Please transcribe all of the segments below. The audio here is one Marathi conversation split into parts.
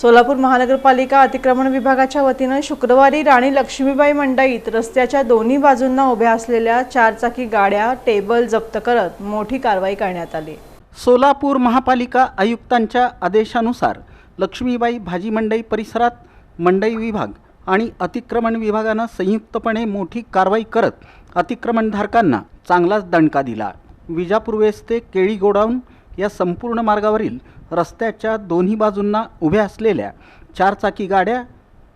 सोलापूर महानगरपालिका अतिक्रमण विभागाच्या वतीने शुक्रवारी राणी लक्ष्मीबाई मंडईत रस्त्याच्या दोन्ही बाजूंना उभ्या असलेल्या चारचाकी गाड्या, टेबल जप्त करत मोठी कारवाई करण्यात आली। सोलापूर महापालिका आयुक्तांच्या आदेशानुसार लक्ष्मीबाई भाजी मंडई परिसरात मंडई विभाग आणि अतिक्रमण विभागाने संयुक्तपणे मोठी कारवाई करत अतिक्रमणधारकांना चांगलाच दणका दिला। विजापूर वेस्ट ते केळी गोडाऊन या संपूर्ण मार्गावरील रस्त्याच्या दोन्ही बाजूंना उभ्या असलेल्या चारचाकी गाड्या,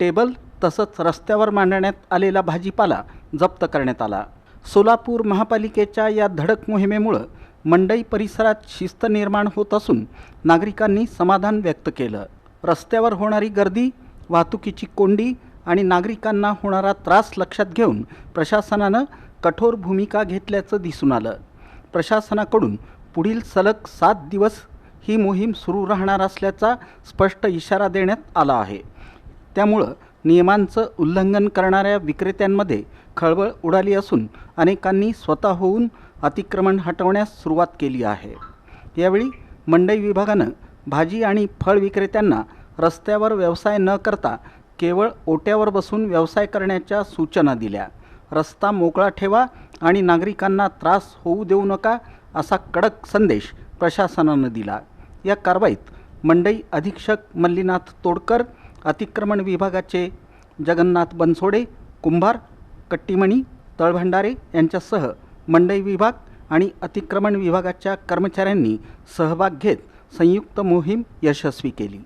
टेबल तसंच रस्त्यावर मांडण्यात आलेला भाजीपाला जप्त करण्यात आला। सोलापूर महापालिकेच्या या धडक मोहिमेमुळे मंडई परिसरात शिस्त निर्माण होत असून नागरिकांनी समाधान व्यक्त केलं। रस्त्यावर होणारी गर्दी, वाहतुकीची कोंडी आणि नागरिकांना होणारा त्रास लक्षात घेऊन प्रशासनाने कठोर भूमिका घेतल्याचं दिसून आलं। प्रशासनाकडून पुढील सलग 7 दिवस ही मोहीम सुरू राहणार असल्याचा स्पष्ट इशारा देण्यात आला आहे। त्यामुळे नियमांचं उल्लंघन करणाऱ्या विक्रेत्यांमध्ये खळबळ उडाली असून अनेकांनी स्वतःहून अतिक्रमण हटवण्यास सुरुवात केली आहे। यावेळी मंडई विभागानं भाजी आणि फळ विक्रेत्यांना रस्त्यावर व्यवसाय न करता केवळ ओट्यावर बसून व्यवसाय करण्याच्या सूचना दिल्या। रस्ता मोकळा ठेवा आणि नागरिकांना त्रास होऊ देऊ नका असा कडक संदेश प्रशासनाने दिला। या कारवाईत मंडई अधीक्षक मल्लीनाथ तोडकर, अतिक्रमण विभागाचे जगन्नाथ बनसोडे, कुंभार, कट्टीमणी, तळभंडारे यांच्यासह मंडई विभाग आणि अतिक्रमण विभागाच्या कर्मचाऱ्यांनी सहभाग घेत संयुक्त मोहीम यशस्वी केली।